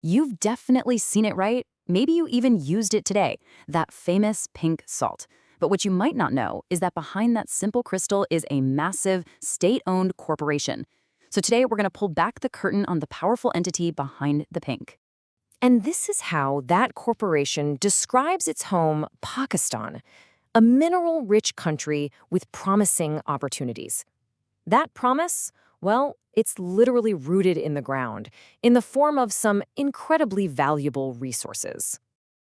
You've definitely seen it, right? Maybe you even used it today, that famous pink salt. But what you might not know is that behind that simple crystal is a massive, state-owned corporation. So today we're going to pull back the curtain on the powerful entity behind the pink. And this is how that corporation describes its home, Pakistan, a mineral-rich country with promising opportunities. That promise? Well, it's literally rooted in the ground, in the form of some incredibly valuable resources.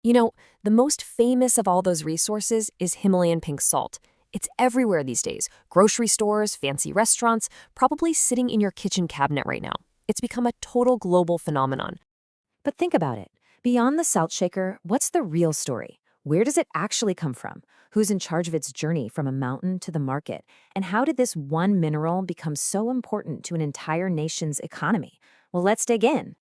You know, the most famous of all those resources is Himalayan pink salt. It's everywhere these days. Grocery stores, fancy restaurants, probably sitting in your kitchen cabinet right now. It's become a total global phenomenon. But think about it. Beyond the salt shaker, what's the real story? Where does it actually come from? Who's in charge of its journey from a mountain to the market? And how did this one mineral become so important to an entire nation's economy? Well, let's dig in.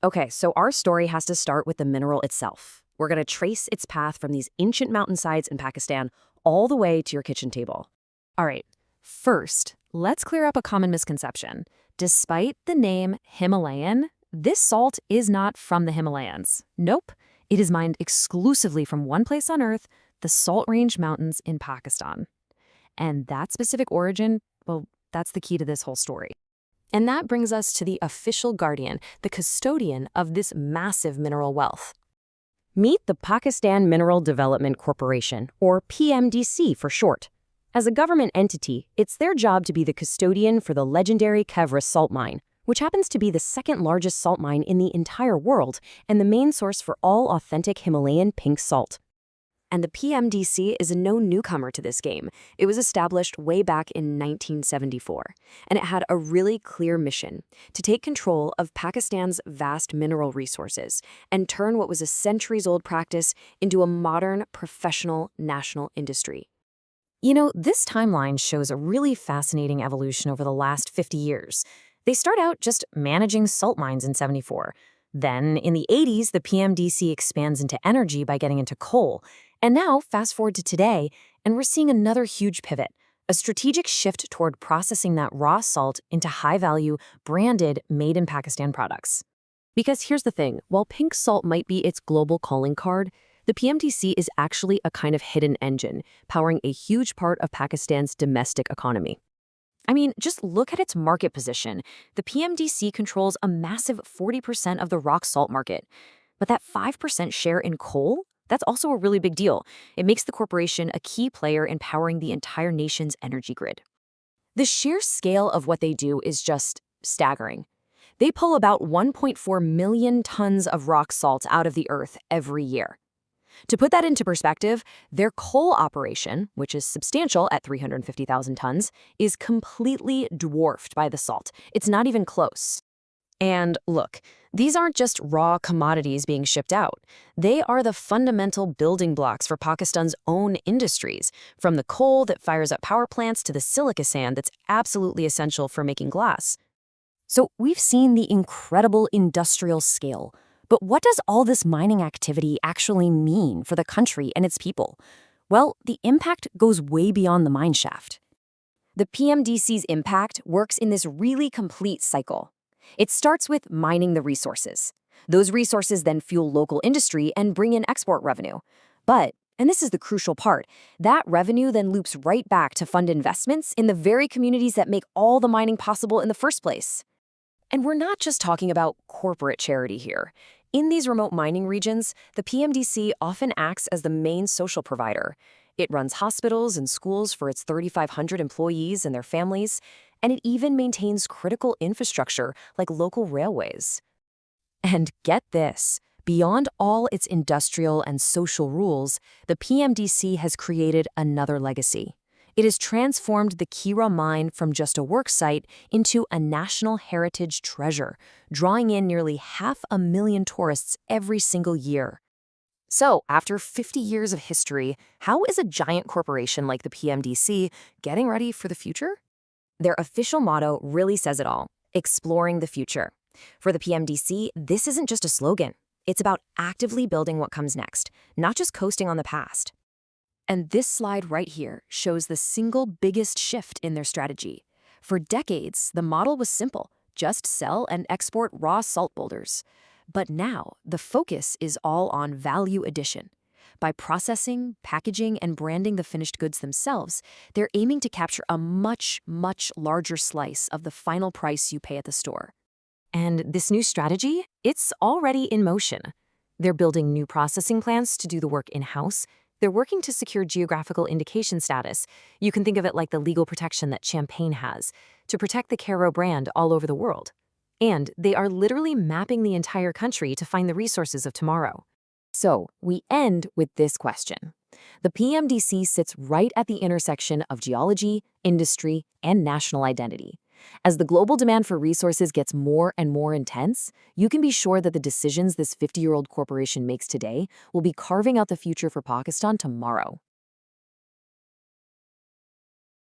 Okay, so our story has to start with the mineral itself. We're going to trace its path from these ancient mountainsides in Pakistan all the way to your kitchen table. All right, first, let's clear up a common misconception. Despite the name Himalayan, this salt is not from the Himalayas. Nope, it is mined exclusively from one place on Earth, the Salt Range Mountains in Pakistan. And that specific origin, well, that's the key to this whole story. And that brings us to the official guardian, the custodian of this massive mineral wealth. Meet the Pakistan Mineral Development Corporation, or PMDC for short. As a government entity, it's their job to be the custodian for the legendary Khewra Salt Mine, which happens to be the second largest salt mine in the entire world and the main source for all authentic Himalayan pink salt. And the PMDC is no newcomer to this game. It was established way back in 1974, and it had a really clear mission: to take control of Pakistan's vast mineral resources and turn what was a centuries-old practice into a modern, professional, national industry. You know, this timeline shows a really fascinating evolution over the last 50 years. They start out just managing salt mines in '74. Then, in the '80s, the PMDC expands into energy by getting into coal. And now, fast forward to today, and we're seeing another huge pivot, a strategic shift toward processing that raw salt into high-value, branded, made-in-Pakistan products. Because here's the thing, while pink salt might be its global calling card, the PMDC is actually a kind of hidden engine, powering a huge part of Pakistan's domestic economy. I mean, just look at its market position. The PMDC controls a massive 40% of the rock salt market. But that 5% share in coal? That's also a really big deal. It makes the corporation a key player in powering the entire nation's energy grid. The sheer scale of what they do is just staggering. They pull about 1.4 million tons of rock salt out of the earth every year. To put that into perspective, their coal operation, which is substantial at 350,000 tons, is completely dwarfed by the salt. It's not even close. And look, these aren't just raw commodities being shipped out. They are the fundamental building blocks for Pakistan's own industries, from the coal that fires up power plants to the silica sand that's absolutely essential for making glass. So we've seen the incredible industrial scale. But what does all this mining activity actually mean for the country and its people? Well, the impact goes way beyond the mine shaft. The PMDC's impact works in this really complete cycle. It starts with mining the resources. Those resources then fuel local industry and bring in export revenue. But, and this is the crucial part, that revenue then loops right back to fund investments in the very communities that make all the mining possible in the first place. And we're not just talking about corporate charity here. In these remote mining regions, the PMDC often acts as the main social provider. It runs hospitals and schools for its 3,500 employees and their families, and it even maintains critical infrastructure like local railways. And get this, beyond all its industrial and social rules, the PMDC has created another legacy. It has transformed the Khewra mine from just a work site into a national heritage treasure, drawing in nearly 500,000 tourists every single year. So, after 50 years of history, how is a giant corporation like the PMDC getting ready for the future? Their official motto really says it all: exploring the future. For the PMDC, this isn't just a slogan. It's about actively building what comes next, not just coasting on the past. And this slide right here shows the single biggest shift in their strategy. For decades, the model was simple: just sell and export raw salt boulders. But now, the focus is all on value addition. By processing, packaging, and branding the finished goods themselves, they're aiming to capture a much, much larger slice of the final price you pay at the store. And this new strategy, it's already in motion. They're building new processing plants to do the work in-house. They're working to secure geographical indication status. You can think of it like the legal protection that champagne has, to protect the Khewra brand all over the world. And they are literally mapping the entire country to find the resources of tomorrow. So, we end with this question. The PMDC sits right at the intersection of geology, industry, and national identity. As the global demand for resources gets more and more intense, you can be sure that the decisions this 50-year-old corporation makes today will be carving out the future for Pakistan tomorrow.